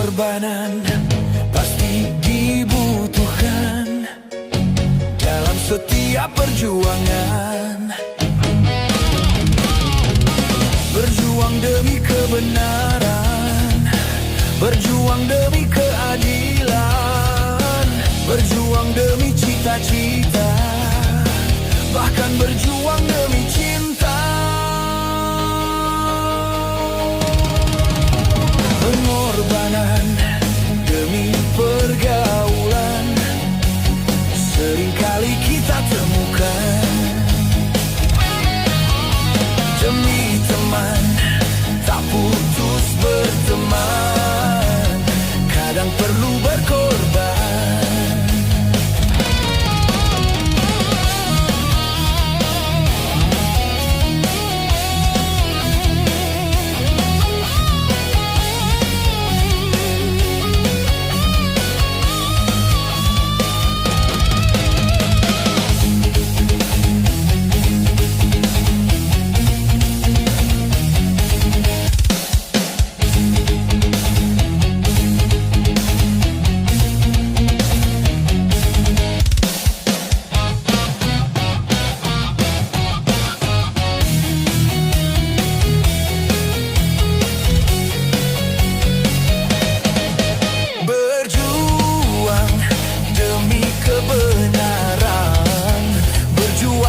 Pengorbanan pasti dibutuhkan dalam setiap perjuangan. Berjuang demi kebenaran, berjuang demi keadilan, berjuang demi cita-cita, bahkan berjuang demi cinta. Pengorbanan demi pergaulan seringkali kita temukan. Demi teman tak putus berteman, kadang perlu berkorban.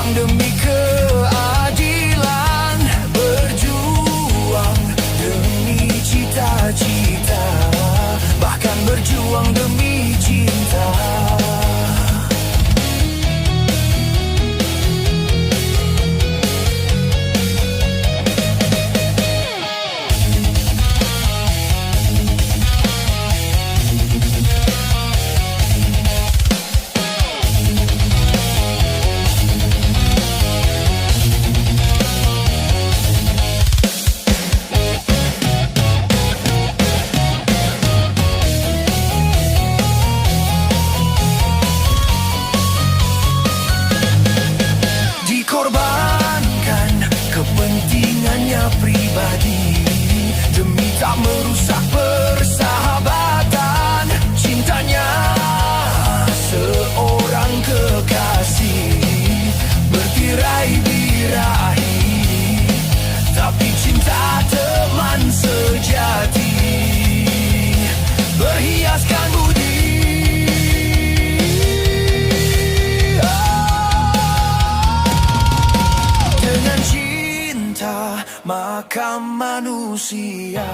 Demi keadilan, berjuang demi cita-cita, bahkan berjuang demi cinta. Korbankan kepentingannya pribadi demi tak merusak persahabatan. Cintanya seorang kekasih bertirai birahi, tapi cinta teman sejati berhiaskan budi. Maka manusia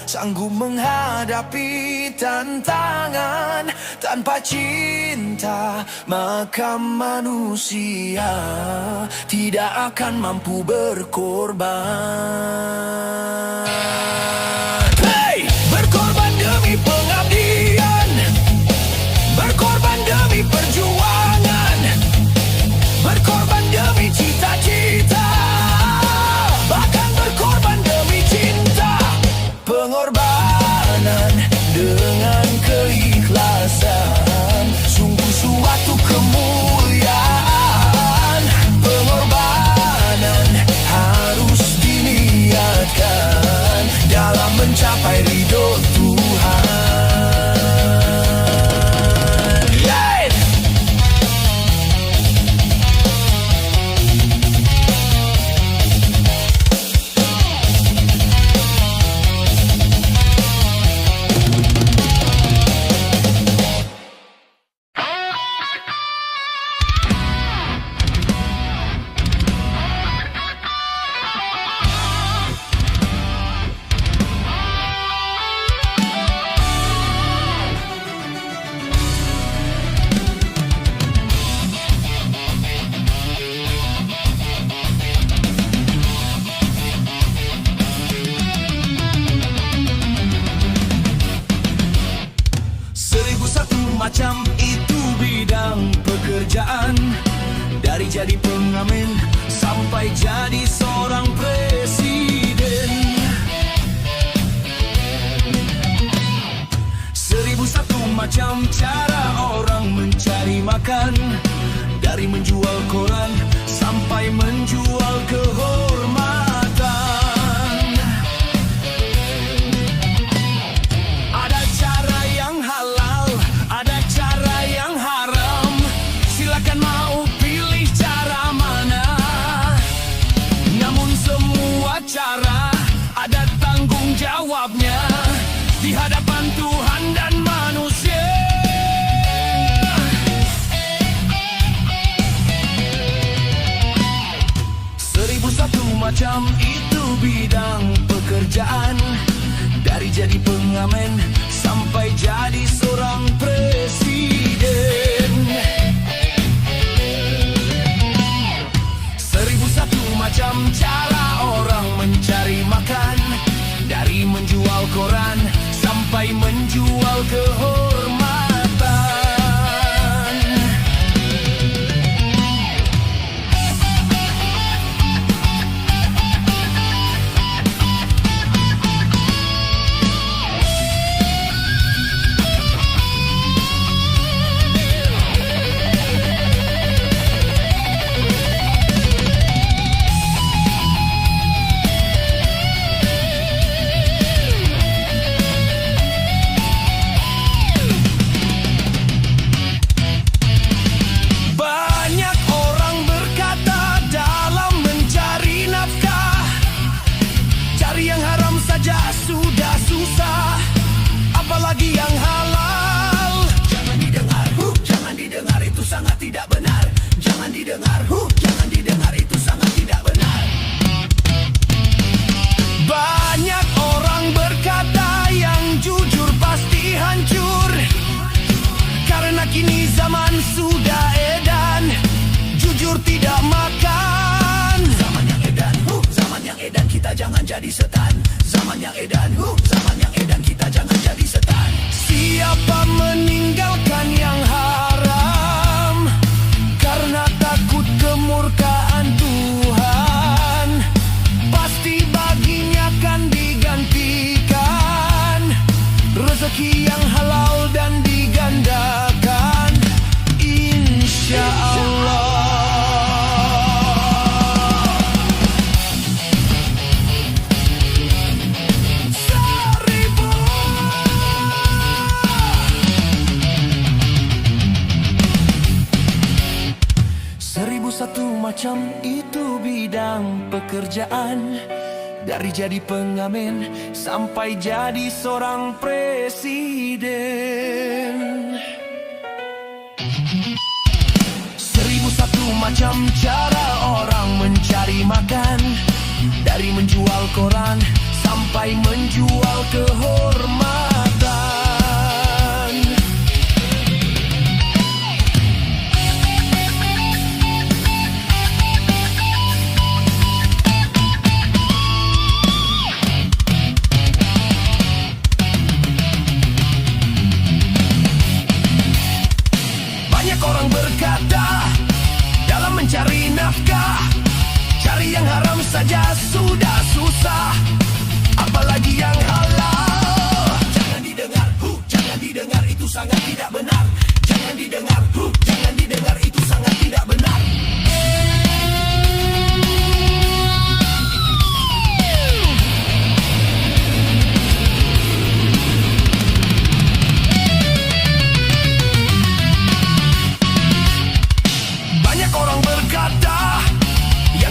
sanggup menghadapi tantangan. Tanpa cinta, maka manusia tidak akan mampu berkorban. Hey! Berkorban demi pengabdian, berkorban demi perjuangan, berkorban demi cita-cita, bahkan berkorban demi cinta. Pengorbanan dengan keikhlasan sungguh suatu kemuliaan. Pengorbanan harus diniatkan dalam mencapai ridho Tuhan. Macam itu bidang pekerjaan, dari jadi pengamen sampai jadi seorang presiden. 1001 macam cara orang mencari makan, dari menjual koran sampai menjual kehormatan. Ada di hadapan Tuhan dan manusia. Seribu satu macam itu bidang pekerjaan, dari jadi pengamen sampai jadi seorang presiden. Seribu satu macam cara orang mencari makan, dari menjual koran sampai menjual kehormatan. Sudah susah, apalagi yang halal. Jangan didengar, jangan didengar, itu sangat tidak benar. Jangan didengar, jangan didengar, itu sangat tidak benar. Banyak orang berkata yang jujur pasti hancur, karena kini zaman sudah edan, jujur tidak makan. Zaman yang edan, zaman yang edan, kita jangan jadi setan. Zaman yang edan, zaman yang edan, kita jangan jadi setan. Siapa meninggalkan yang haram karena takut kemurkaan Tuhan, pasti baginya akan digantikan rezeki yang halal dan digandakan, insya Allah. Satu macam itu bidang pekerjaan, dari jadi pengamen sampai jadi seorang presiden. Seribu satu macam cara orang mencari makan, dari menjual koran sampai menjual kehormatan. Orang berkata dalam mencari nafkah, cari yang haram saja sudah susah, apalagi yang halal. Jangan didengar, jangan didengar, itu sangat tidak benar. Jangan didengar, jangan didengar, itu sangat tidak benar.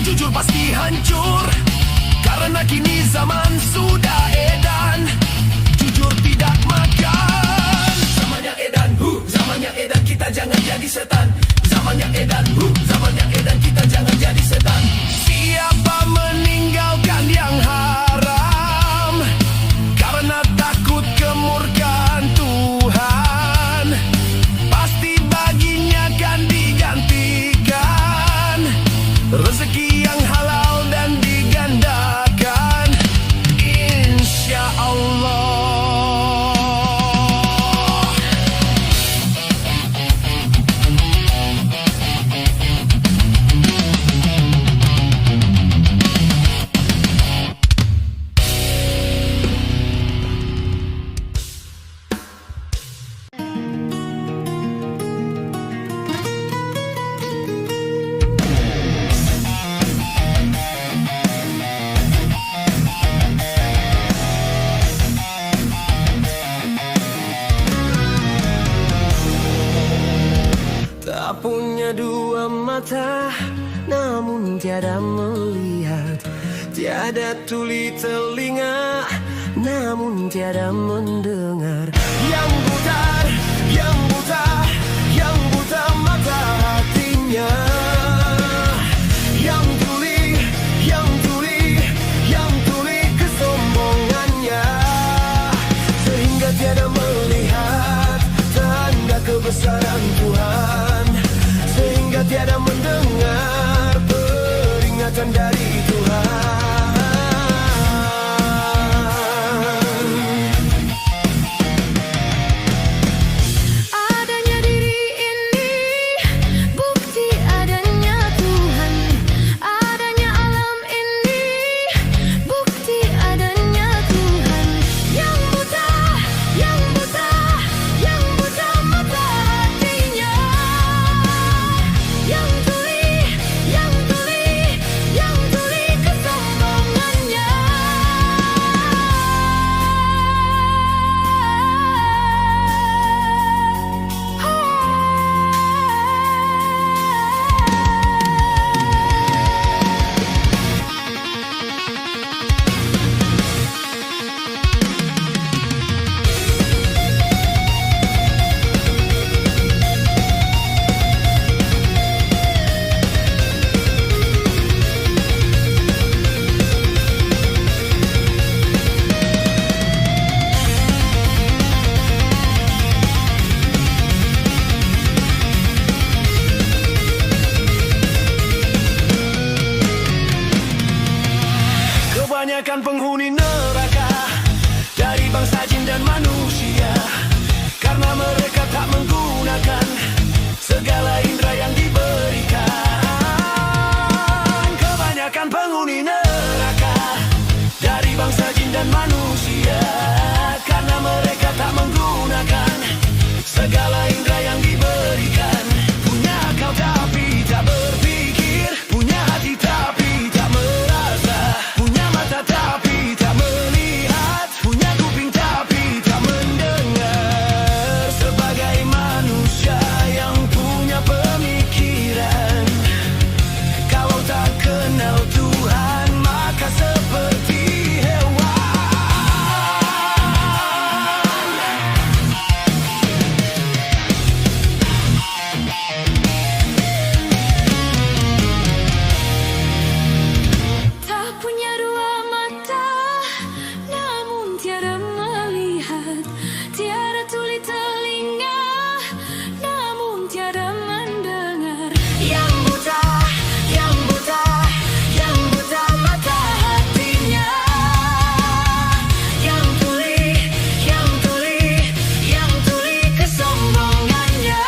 Jujur pasti hancur, karena kini zaman sudah edan, jujur tidak makan. Zaman yang edan, zaman yang edan, kita jangan jadi setan. Zaman yang edan, zaman yang edan, kita jangan jadi setan. Siapa meninggalkan yang haram karena takut kemurkaan Tuhan, pasti baginya akan digantikan rezeki yang halal dan digandakan, insya Allah. Punya dua mata, namun tiada melihat, tiada tuli telinga, namun tiada mendengar. Yang buta, yang buta, yang buta mata hatinya. Yang tuli, yang tuli, yang tuli kesombongannya. Sehingga tiada melihat tanda kebesaran Tuhan. Sehingga tiada mendengar peringatan dari Tuhan. Kebanyakan penghuni neraka dari bangsa jin dan manusia, karena mereka tak menggunakan segala indera yang diberikan. Kebanyakan penghuni neraka dari bangsa jin dan manusia, karena mereka tak menggunakan segala indera yang diberikan. Punya akal tapi tak berpikir, punya hati tapi tak merasa, punya mata tapi tak melihat, punya kuping tapi tak mendengar. Sebagai manusia yang punya pemikiran, kalau tak kenal Tuhan maka seperti hewan. Tak punya dua mata, namun tiada melihat. Tiada tuli telinga, namun tiada mendengar. Yang buta, yang buta, yang buta mata hatinya. Yang tuli, yang tuli, yang tuli kesombongannya.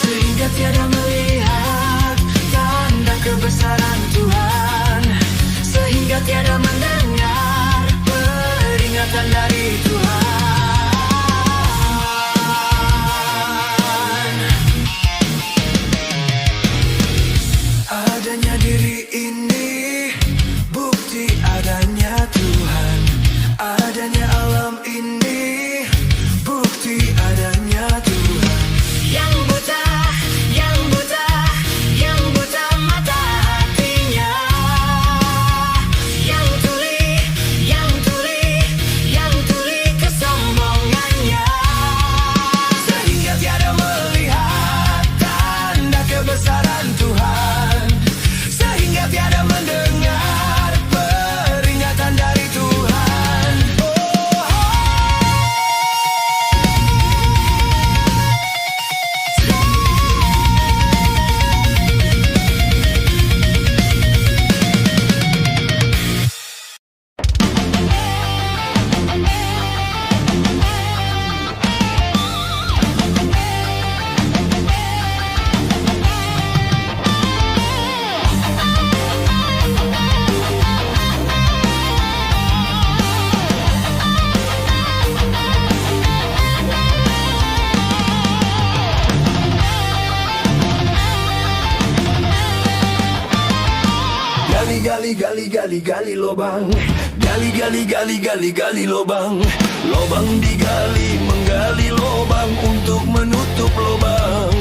Sehingga tiada melihat tanda kebesaran Tuhan. Sehingga tiada mendengar peringatan dari Tuhan. Adanya diri ini bukti adanya Tuhan. Adanya alam ini bukti adanya Tuhan. Yang buta, yang buta, yang buta mata hatinya. Yang tuli, yang tuli, yang tuli kesombongannya. Sehingga tiada melihat tanda kebesaran Tuhan. Sehingga tiada mendengar peringatan dari Tuhan. Gali lobang. Gali lobang. Lobang digali, menggali lobang untuk menutup lobang.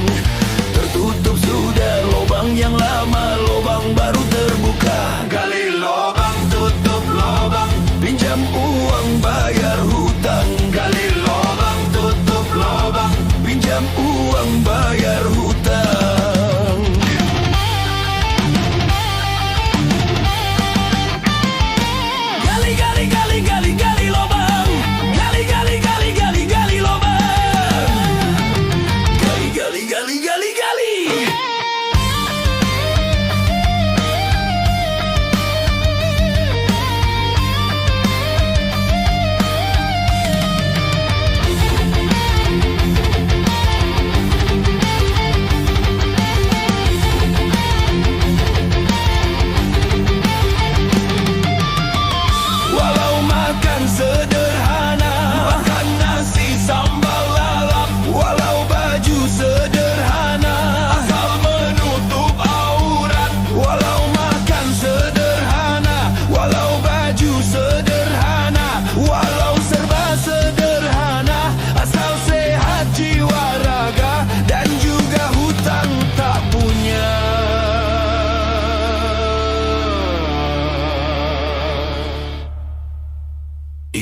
Tertutup sudah lobang yang lama, lobang baru terbuka. Gali lobang, tutup lobang, pinjam uang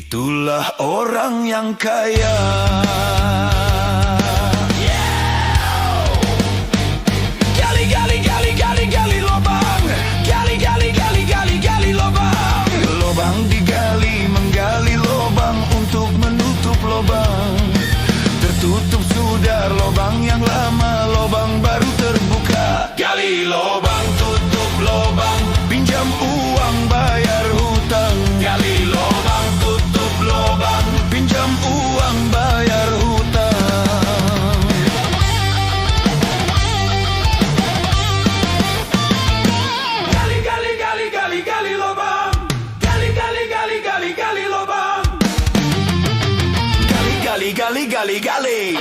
Itulah orang yang kaya. Gali, gali, gali, gali, gali lubang. Gali, gali, gali, gali, gali lubang. Lubang digali, menggali lubang untuk menutup lubang. Tertutup sudah lubang yang lama, lubang baru terbuka. Gali lubang, tutup lubang, pinjam uang, bayar hutang. Gali lubang, tutup lubang, pinjam uang, bayar hutang. Gali, gali, gali, gali, gali lubang. Gali, gali, gali, gali, gali lubang. Gali, gali, gali, gali, gali.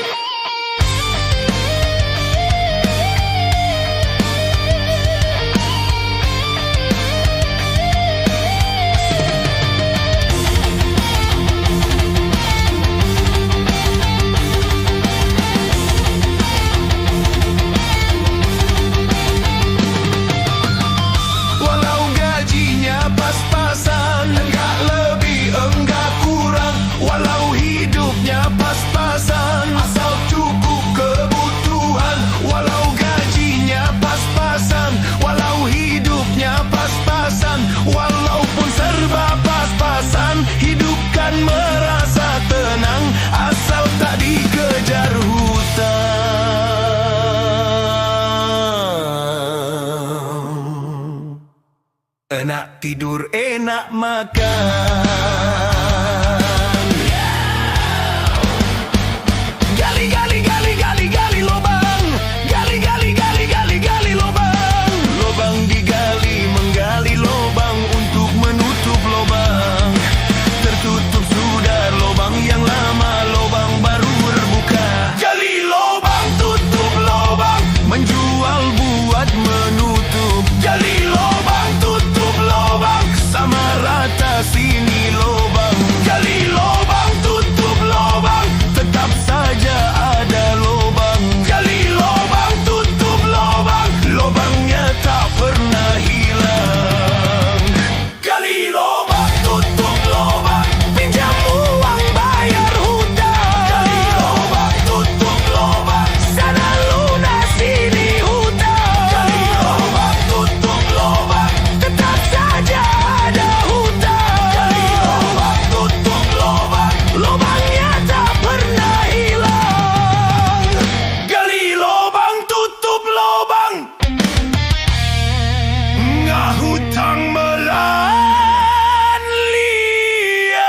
Walau gajinya pas-pasan, enggak lebih, enggak kurang. Walau hidupnya pas-pasan, asal cukup kebutuhan. Walau gajinya pas-pasan, walau hidupnya pas-pasan, walaupun serba pas-pasan, hidup kan merasa tenang asal tak dikejar hutang. Enak tidur, enak makan. Gali, gali, gali, gali, gali lubang. Gali, gali, gali, gali, gali lubang. Lubang digali, menggali lubang untuk menutup lubang. Tertutup sudah lubang yang lama, lubang baru terbuka. Gali lubang, tutup lubang, menjual buat menutup. Gali lubang, tutup lubang, sama rata sini lubang. Gali lubang, tutup lubang, tetap saja ada lubang. Gali lubang, tutup lubang, lubangnya tak pernah hilang. Gali lubang, tutup lubang, pinjam uang, bayar hutang. Gali lubang, tutup lubang, sana lunas sini hutang. Gali lubang, tutup lubang, tetap saja ada hutang. Gali lubang, tutup lubang, lubangnya tak pernah hilang. Gali lubang, tutup lubang, ngahutang melan liar.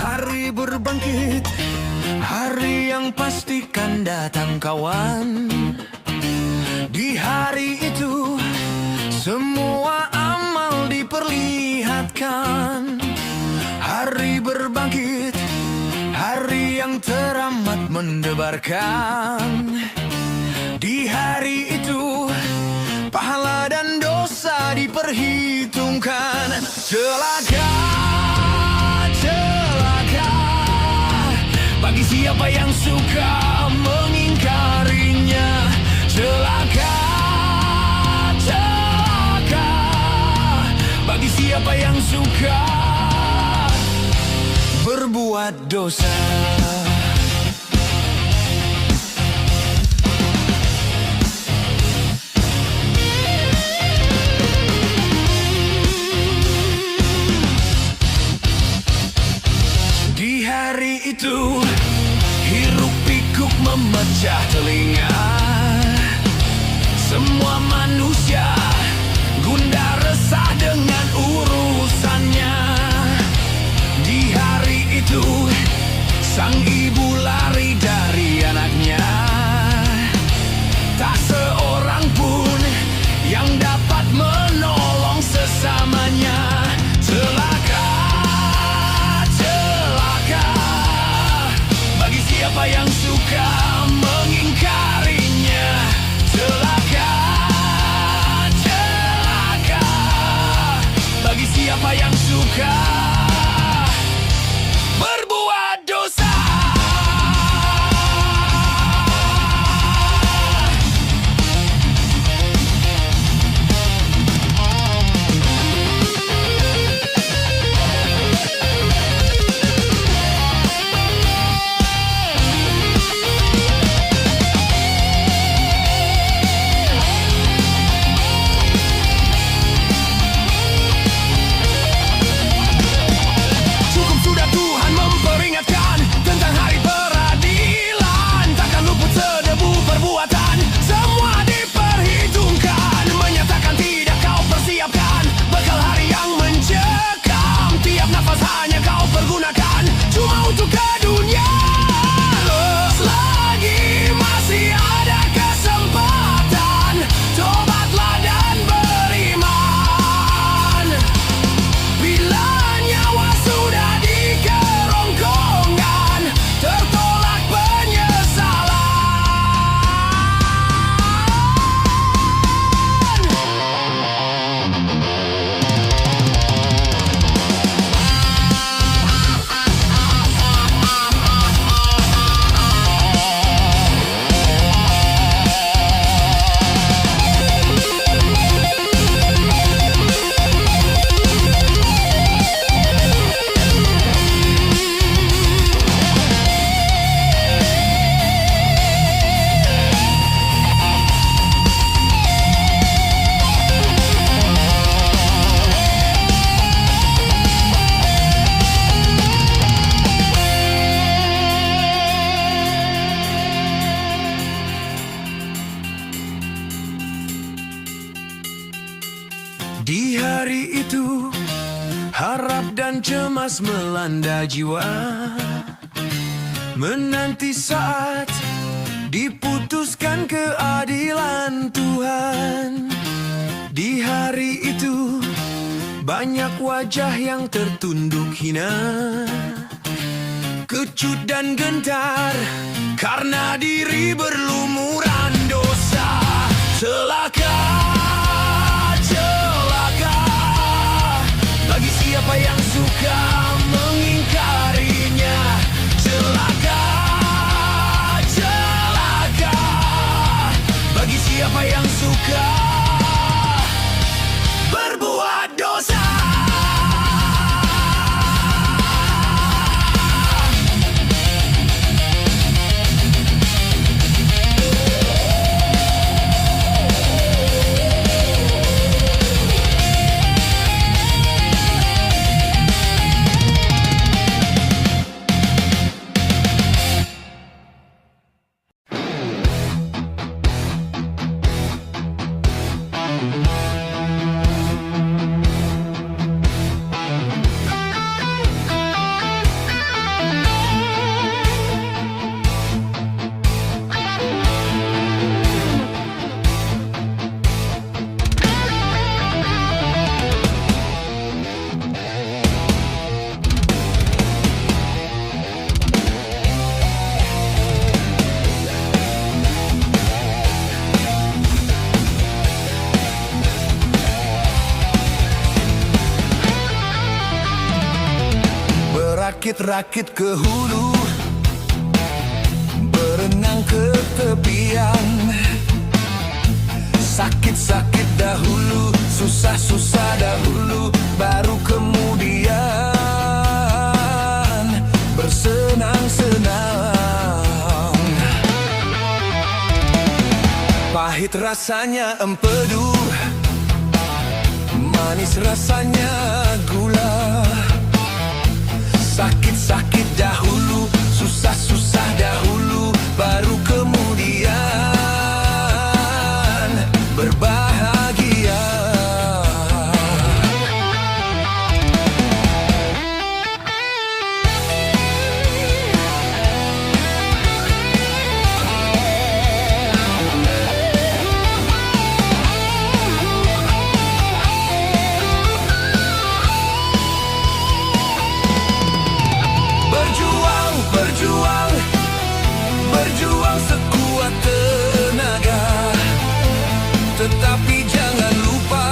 Hari berbangkit, hari yang pastikan datang kawan. Di hari itu semua amal diperlihatkan. Hari berbangkit, hari yang teramat mendebarkan. Di hari itu pahala dan dosa diperhitungkan. Celaka, celaka bagi siapa yang suka mengingkarinya. Celaka, celaka bagi siapa yang suka berbuat dosa. Di hari itu hiruk pikuk memecah telinga. Semua manusia gundah resah dengan urusannya. Di hari itu sang ibu lari dari anaknya. Tak seorang pun yang dapat menolong sesamanya. nafas hanya kau pergunakan cuma untuk ke dunia. Selagi masih ada kesempatan, tobatlah dan beriman. Bila nyawa sudah di kerongkongan, tertolak penyesalan. Di hari itu, harap dan cemas melanda jiwa, menanti saat diputuskan keadilan Tuhan. Di hari itu, banyak wajah yang tertunduk hina, kecut dan gentar, karena diri berlumuran dosa. Celaka, celaka bagi siapa yang suka mengingkarinya. Celaka, celaka bagi siapa yang suka berbuat dosa. Rakit-rakit ke hulu, berenang ke tepian. Sakit-sakit dahulu, susah-susah dahulu, baru kemudian bersenang-senang. Pahit rasanya empedu, manis rasanya gula. Sakit-sakit dahulu, susah-susah dahulu, baru kemudian berbahagia. Berjuang sekuat tenaga, tetapi jangan lupa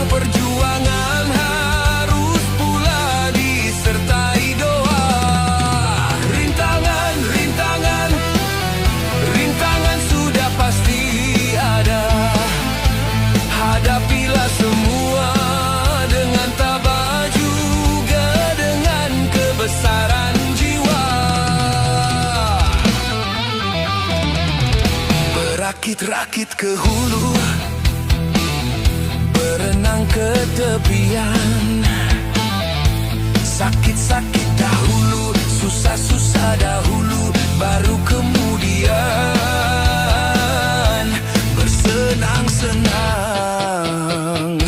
perjuangan harus pula disertai doa. Rintangan, rintangan, rintangan sudah pasti ada. Hadapilah semua dengan tabah, juga dengan kebesaran jiwa. Rakit-rakit ke hulu, berenang ke tepian. Sakit-sakit dahulu, susah-susah dahulu, baru kemudian bersenang-senang.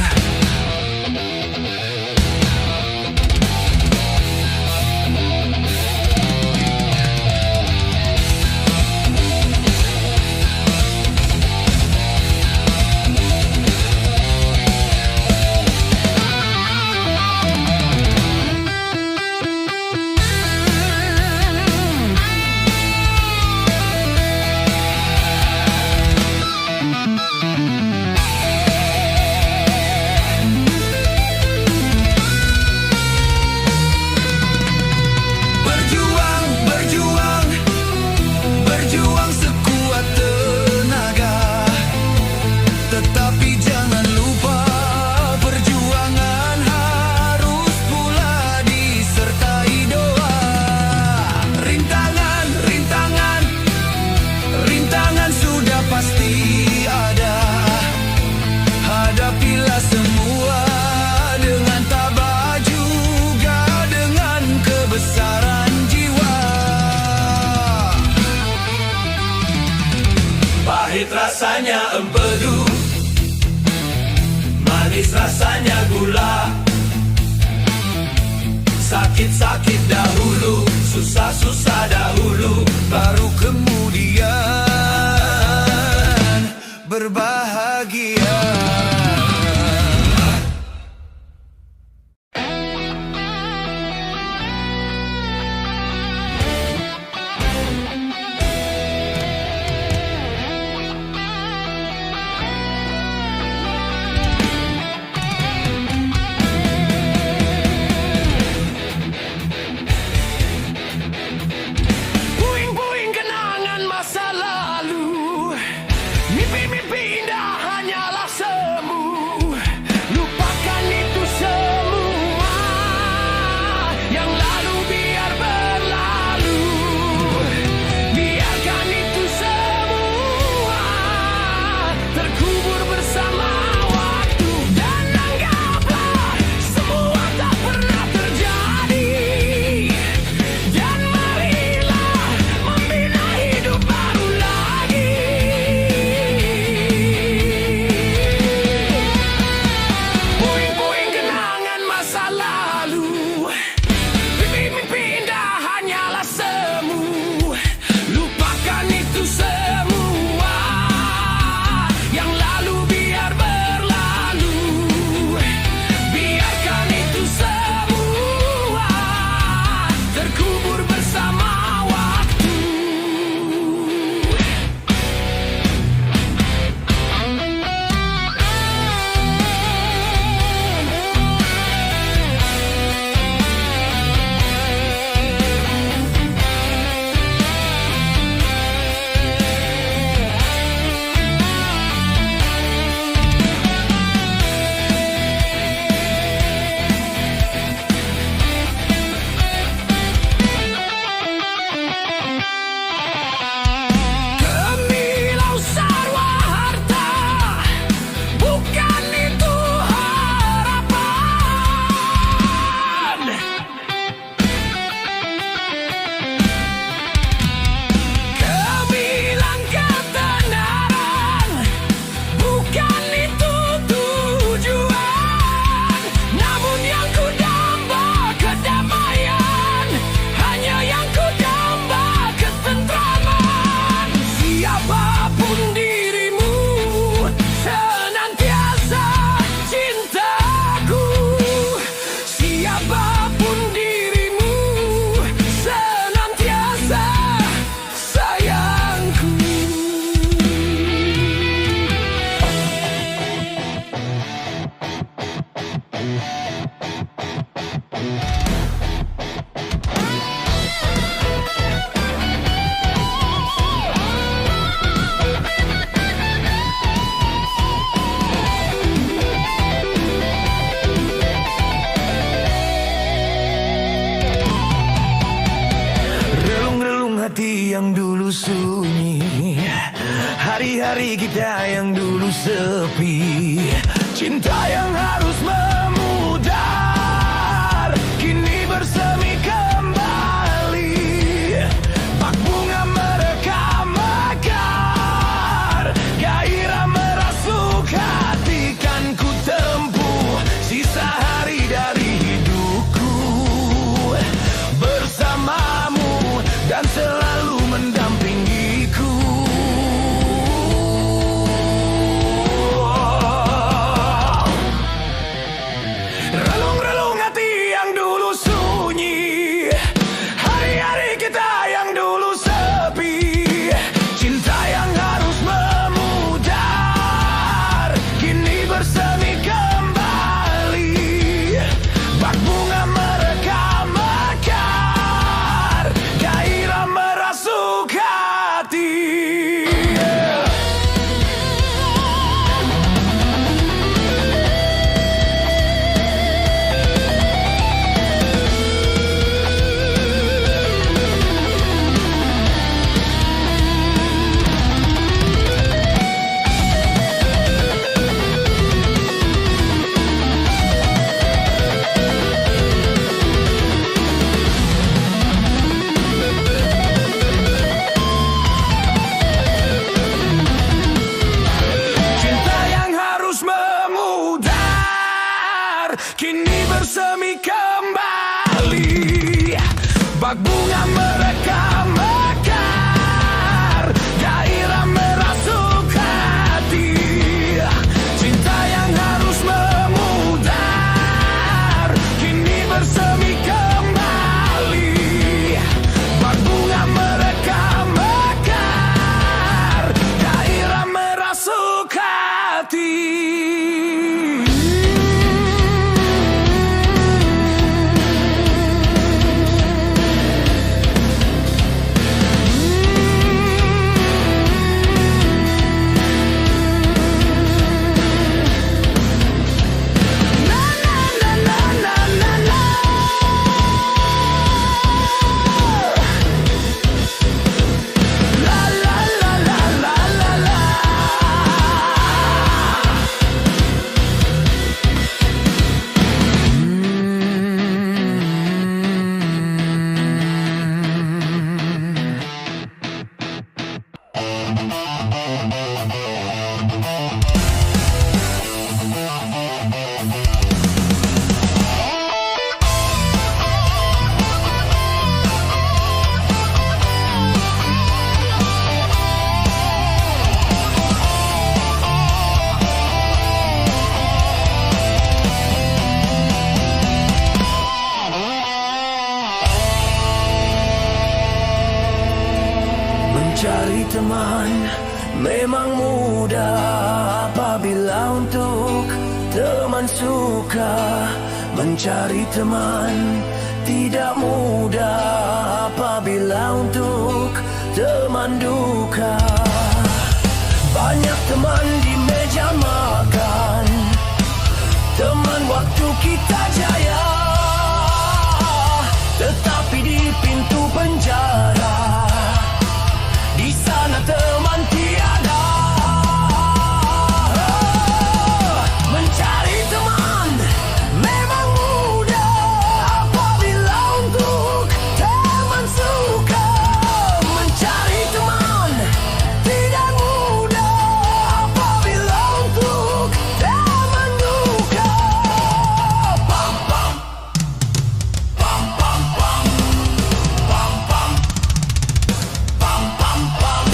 Sakit-sakit dahulu, susah-susah dahulu, baru kemudian berbahagia. Puing-puing kenangan masa lalu, mimpi-mimpi indah hanyalah semu. Lupakan itu semua, yang lalu biar berlalu. Biarkan itu semua terkubur bersama waktu. Dan anggaplah semua tak pernah terjadi. Dan marilah membina hidup baru lagi. Puing-puing kenangan masa lalu, mimpi-mimpi indah hanyalah semu. Lupakan itu semua, yang lalu biar berlalu. Biarkan itu semua terkubur bersama waktu. Gemilau sarwa harta, bukan itu harapan. Gemilang ketenaran, bukan itu tujuan. Namun yang ku damba kedamaian, hanya yang ku damba ketentraman. Siapapun dirimu, senantiasa cintaku. Siapapun dirimu, senantiasa sayangku. Relung-relung hati yang dulu sunyi, hari-hari kita yang dulu sepi. Cinta yang harus memudar, kini bersemi kembali. Bak bunga merekam mekar, gairah merasuk hati. Kan ku tempuh sisa hari dari hidupku bersamamu dan selalu mendampingiku. Bak bunga mereka mekar, gairah merasuk hati. Cinta yang harus memudar kini bersemi kembali. Bak bunga mereka mekar, gairah merasuk hati. Mencari teman memang mudah apabila untuk teman suka. Mencari teman tidak mudah apabila untuk teman duka. Banyak teman di meja makan, teman waktu kita jaya, tetapi di pintu penjara, di sana teman tiada. Mencari teman memang mudah apabila untuk teman suka. Mencari teman tidak mudah apabila untuk teman duka. Pam pam pam pam pam pam pam pam pam pam.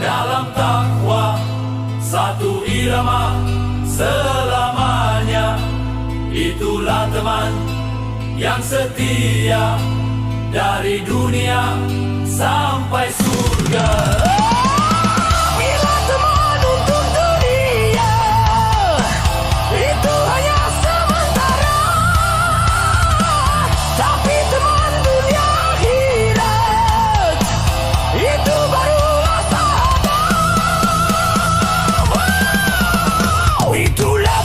dalam takwa, satu irama selamanya. Itulah teman yang setia, dari dunia sampai surga. Bila teman untuk dunia itu hanya sementara, tapi teman dunia akhirat itu barulah sahabat. Itulah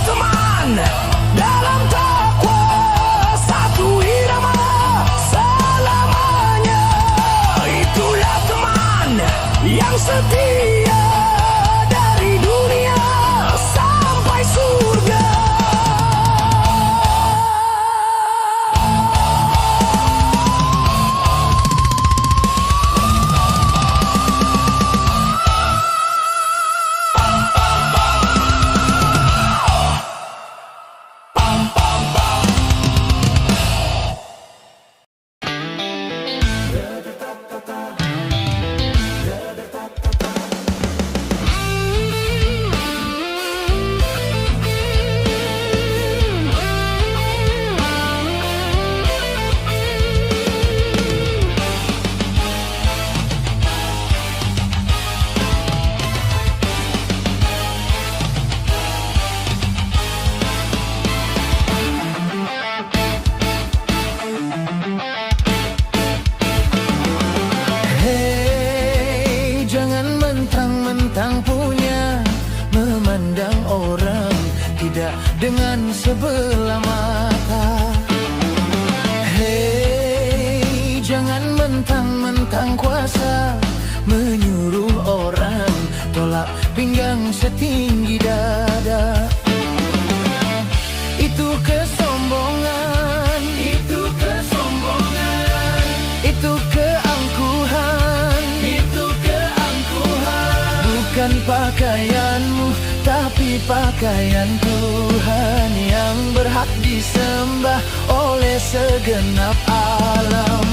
pakaian Tuhan yang berhak disembah oleh segenap alam.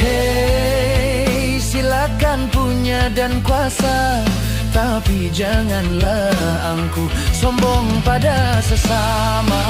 Hei, silakan punya dan kuasa, tapi janganlah angkuh sombong pada sesama.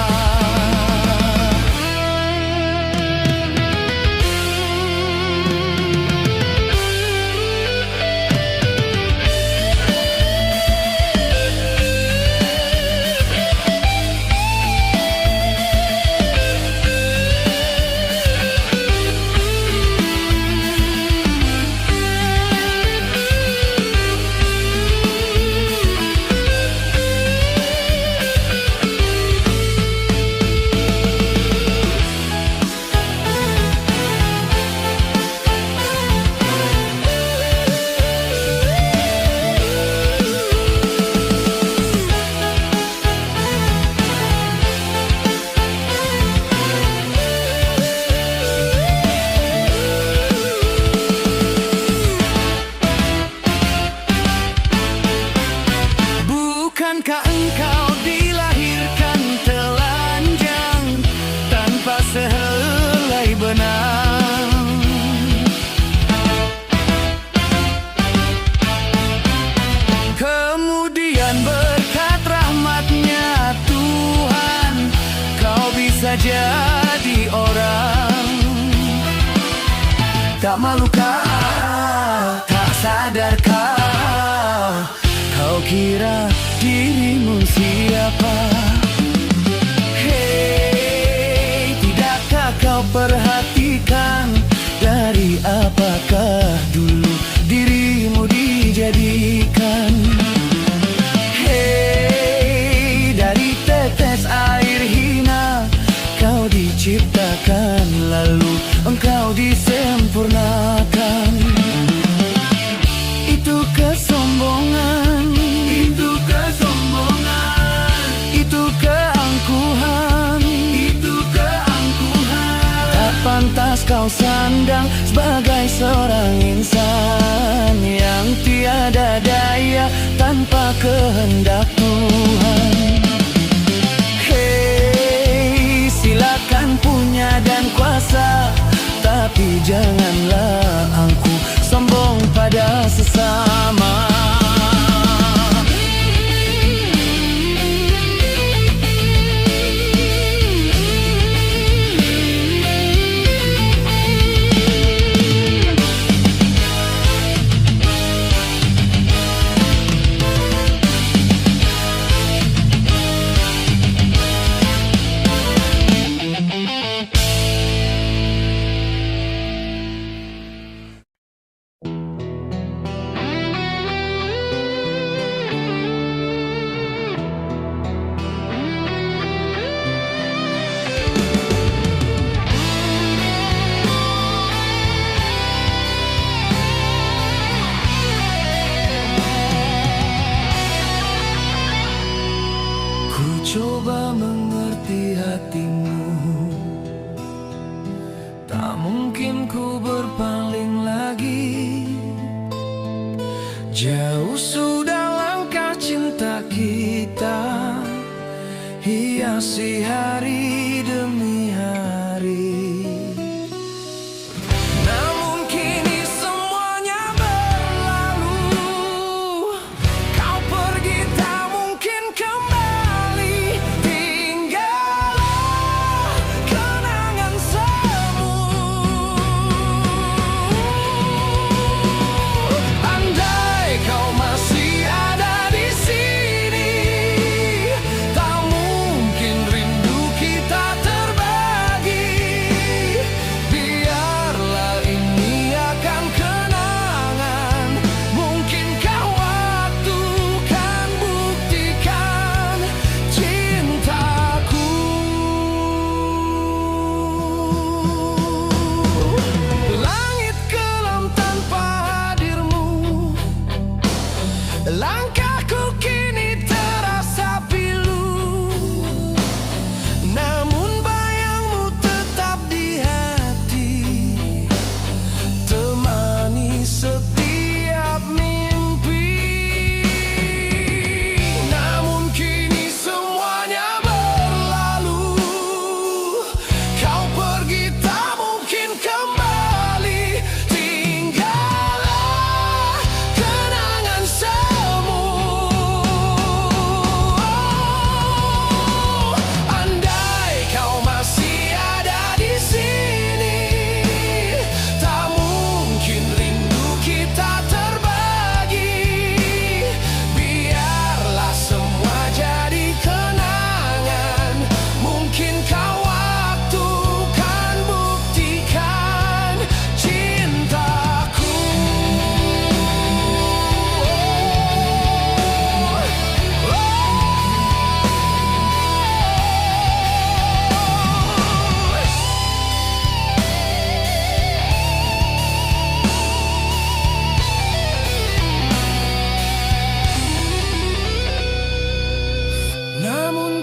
Bukankah engkau dilahirkan telanjang tanpa sehelai benang? Kemudian berkat rahmat-Nya Tuhan, kau bisa jadi orang. Tak malukah, tak sadarkah, kau kira dirimu siapa? Hei, tidakkah kau perhatikan dari apakah dulu dirimu dijadikan? Hei, dari tetes air hina kau diciptakan, lalu engkau disempurnakan. Itu kesombongan, itu kesombongan, itu keangkuhan, itu keangkuhan. Tak pantas kau sandang sebagai seorang insan yang tiada daya tanpa kehendak Tuhan. Hei, silakan punya dan kuasa, tapi janganlah angkuh sombong pada sesama. Coba mengerti hatimu, tak mungkin ku berpaling lagi. Jauh sudah langkah cinta kita, hiasi hari demi hari. Namun kini semuanya berlalu, kau pergi tak mungkin kembali. Rindu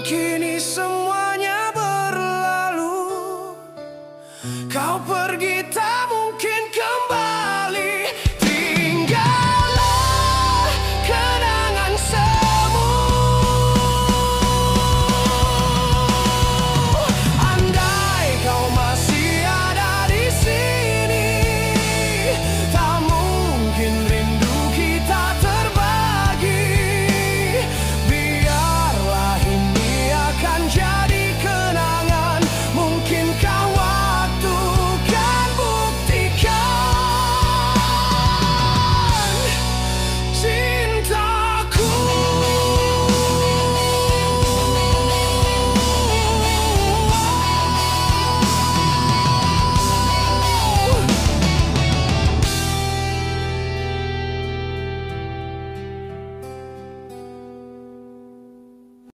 kini semuanya berlalu. Kau pergi tak